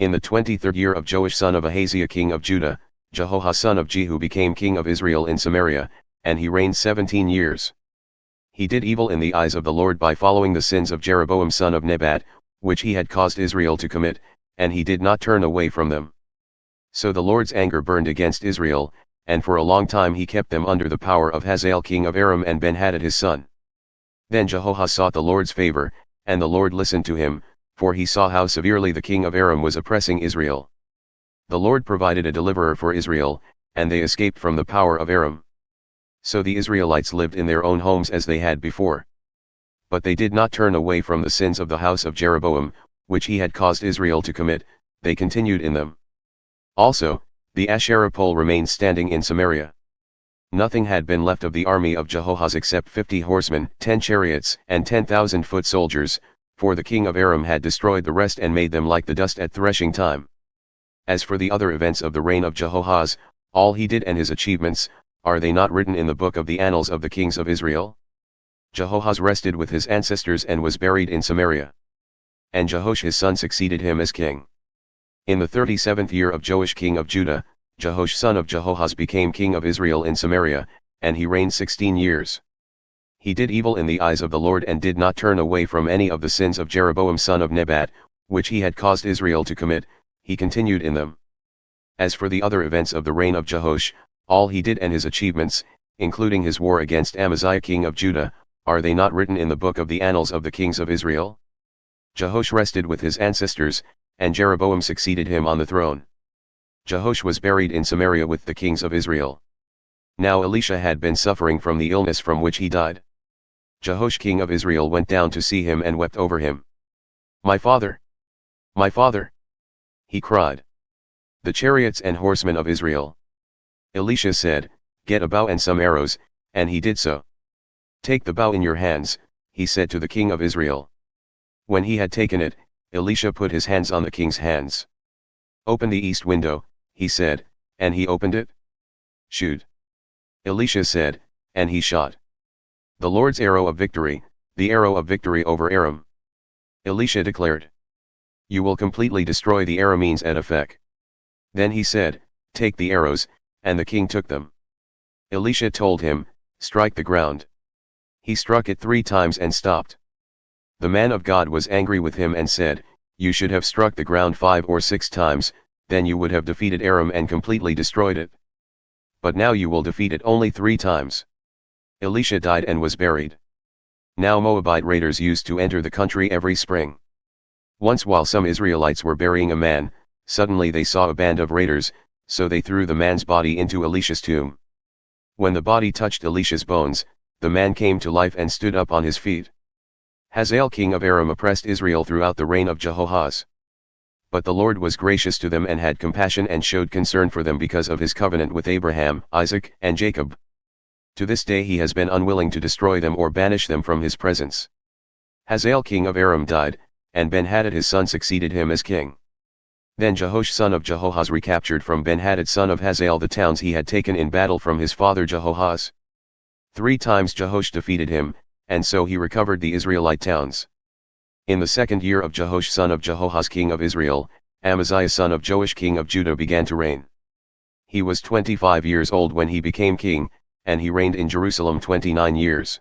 In the 23rd year of Joash son of Ahaziah king of Judah, Jehoahaz son of Jehu became king of Israel in Samaria, and he reigned 17 years. He did evil in the eyes of the Lord by following the sins of Jeroboam son of Nebat, which he had caused Israel to commit, and he did not turn away from them. So the Lord's anger burned against Israel, and for a long time he kept them under the power of Hazael king of Aram and Ben-Hadad his son. Then Jehoahaz sought the Lord's favor, and the Lord listened to him, for he saw how severely the king of Aram was oppressing Israel. The Lord provided a deliverer for Israel, and they escaped from the power of Aram. So the Israelites lived in their own homes as they had before. But they did not turn away from the sins of the house of Jeroboam, which he had caused Israel to commit, they continued in them. Also, the Asherah pole remained standing in Samaria. Nothing had been left of the army of Jehoahaz except 50 horsemen, 10 chariots, and 10,000 foot soldiers, for the king of Aram had destroyed the rest and made them like the dust at threshing time. As for the other events of the reign of Jehoahaz, all he did and his achievements, are they not written in the book of the annals of the kings of Israel? Jehoahaz rested with his ancestors and was buried in Samaria. And Jehoash his son succeeded him as king. In the 37th year of Joash king of Judah, Jehoash son of Jehoahaz became king of Israel in Samaria, and he reigned 16 years. He did evil in the eyes of the Lord and did not turn away from any of the sins of Jeroboam son of Nebat, which he had caused Israel to commit, he continued in them. As for the other events of the reign of Jehoash, all he did and his achievements, including his war against Amaziah king of Judah, are they not written in the book of the annals of the kings of Israel? Jehoash rested with his ancestors, and Jeroboam succeeded him on the throne. Jehoash was buried in Samaria with the kings of Israel. Now Elisha had been suffering from the illness from which he died. Jehoash king of Israel went down to see him and wept over him. "My father! My father!" he cried. "The chariots and horsemen of Israel." Elisha said, "Get a bow and some arrows," and he did so. "Take the bow in your hands," he said to the king of Israel. When he had taken it, Elisha put his hands on the king's hands. "Open the east window," he said, and he opened it. "Shoot." Elisha said, and he shot. "The Lord's arrow of victory, the arrow of victory over Aram." Elisha declared, "You will completely destroy the Arameans at Aphek." Then he said, "Take the arrows," and the king took them. Elisha told him, "Strike the ground." He struck it 3 times and stopped. The man of God was angry with him and said, "You should have struck the ground 5 or 6 times, then you would have defeated Aram and completely destroyed it. But now you will defeat it only 3 times. Elisha died and was buried. Now Moabite raiders used to enter the country every spring. Once while some Israelites were burying a man, suddenly they saw a band of raiders, so they threw the man's body into Elisha's tomb. When the body touched Elisha's bones, the man came to life and stood up on his feet. Hazael king of Aram oppressed Israel throughout the reign of Jehoahaz. But the Lord was gracious to them and had compassion and showed concern for them because of his covenant with Abraham, Isaac, and Jacob. To this day he has been unwilling to destroy them or banish them from his presence. Hazael king of Aram died, and Ben-Hadad his son succeeded him as king. Then Jehoash son of Jehoahaz recaptured from Ben-Hadad son of Hazael the towns he had taken in battle from his father Jehoahaz. 3 times Jehoash defeated him, and so he recovered the Israelite towns. In the 2nd year of Jehoash son of Jehoahaz king of Israel, Amaziah son of Joash king of Judah began to reign. He was 25 years old when he became king, and he reigned in Jerusalem 29 years.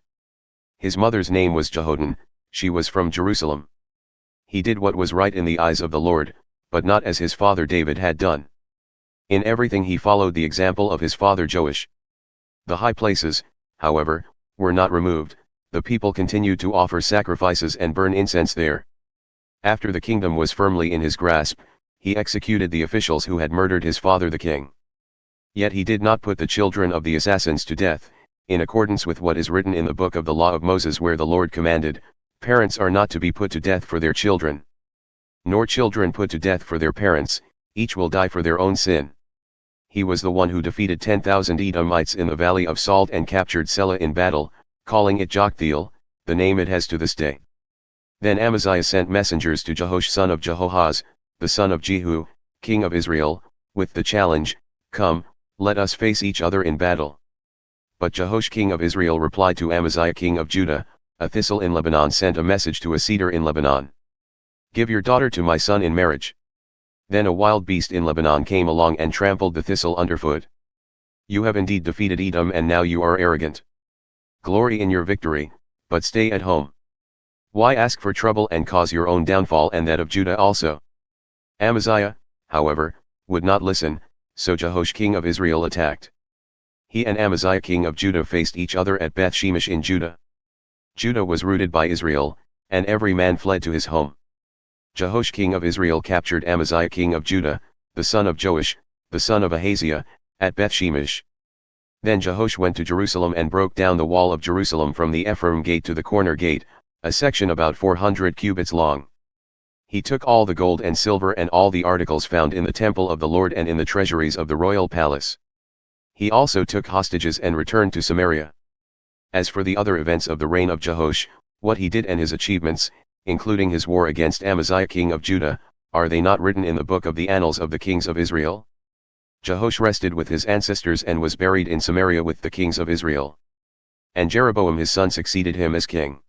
His mother's name was Jehoaddan, she was from Jerusalem. He did what was right in the eyes of the Lord, but not as his father David had done. In everything he followed the example of his father Joash. The high places, however, were not removed, the people continued to offer sacrifices and burn incense there. After the kingdom was firmly in his grasp, he executed the officials who had murdered his father the king. Yet he did not put the children of the assassins to death, in accordance with what is written in the book of the law of Moses where the Lord commanded, "Parents are not to be put to death for their children, nor children put to death for their parents, each will die for their own sin." He was the one who defeated 10,000 Edomites in the valley of Salt and captured Sela in battle, calling it Joktheel, the name it has to this day. Then Amaziah sent messengers to Jehoash son of Jehoahaz, the son of Jehu, king of Israel, with the challenge, "Come, let us face each other in battle." But Jehoash king of Israel replied to Amaziah king of Judah, "A thistle in Lebanon sent a message to a cedar in Lebanon. Give your daughter to my son in marriage." Then a wild beast in Lebanon came along and trampled the thistle underfoot. You have indeed defeated Edom, and now you are arrogant. Glory in your victory, but stay at home. Why ask for trouble and cause your own downfall and that of Judah also? Amaziah, however, would not listen, so Jehoash king of Israel attacked. He and Amaziah king of Judah faced each other at Beth Shemesh in Judah. Judah was routed by Israel, and every man fled to his home. Jehoash king of Israel captured Amaziah king of Judah, the son of Joash, the son of Ahaziah, at Beth Shemesh. Then Jehoash went to Jerusalem and broke down the wall of Jerusalem from the Ephraim gate to the corner gate, a section about 400 cubits long. He took all the gold and silver and all the articles found in the temple of the Lord and in the treasuries of the royal palace. He also took hostages and returned to Samaria. As for the other events of the reign of Jehoash, what he did and his achievements, including his war against Amaziah king of Judah, are they not written in the book of the annals of the kings of Israel? Jehoash rested with his ancestors and was buried in Samaria with the kings of Israel. And Jeroboam his son succeeded him as king.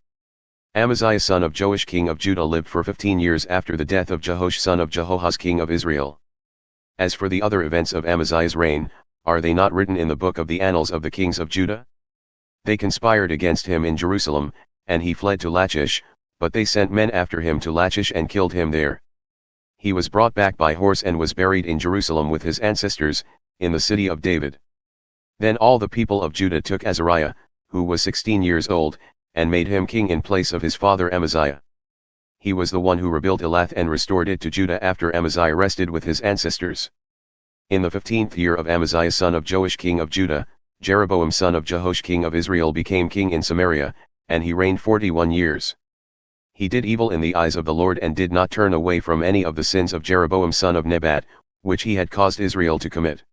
Amaziah son of Joash king of Judah lived for 15 years after the death of Jehoash son of Jehoahaz king of Israel. As for the other events of Amaziah's reign, are they not written in the book of the annals of the kings of Judah? They conspired against him in Jerusalem, and he fled to Lachish, but they sent men after him to Lachish and killed him there. He was brought back by horse and was buried in Jerusalem with his ancestors, in the city of David. Then all the people of Judah took Azariah, who was 16 years old, and made him king in place of his father Amaziah. He was the one who rebuilt Elath and restored it to Judah after Amaziah rested with his ancestors. In the 15th year of Amaziah son of Joash king of Judah, Jeroboam son of Jehoash king of Israel became king in Samaria, and he reigned 41 years. He did evil in the eyes of the Lord and did not turn away from any of the sins of Jeroboam son of Nebat, which he had caused Israel to commit.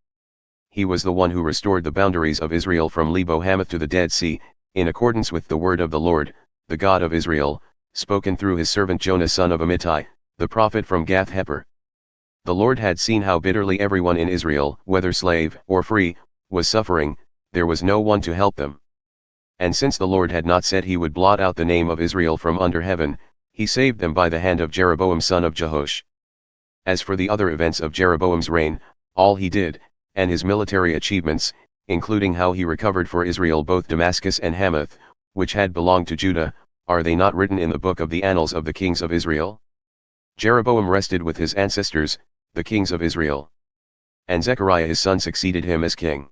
He was the one who restored the boundaries of Israel from Lebo Hamath to the Dead Sea, in accordance with the word of the Lord, the God of Israel, spoken through his servant Jonah son of Amittai, the prophet from Gath-hepher. The Lord had seen how bitterly everyone in Israel, whether slave or free, was suffering. There was no one to help them. And since the Lord had not said he would blot out the name of Israel from under heaven, he saved them by the hand of Jeroboam son of Jehoash. As for the other events of Jeroboam's reign, all he did, and his military achievements, including how he recovered for Israel both Damascus and Hamath, which had belonged to Judah, are they not written in the book of the annals of the kings of Israel? Jeroboam rested with his ancestors, the kings of Israel. And Zechariah his son succeeded him as king.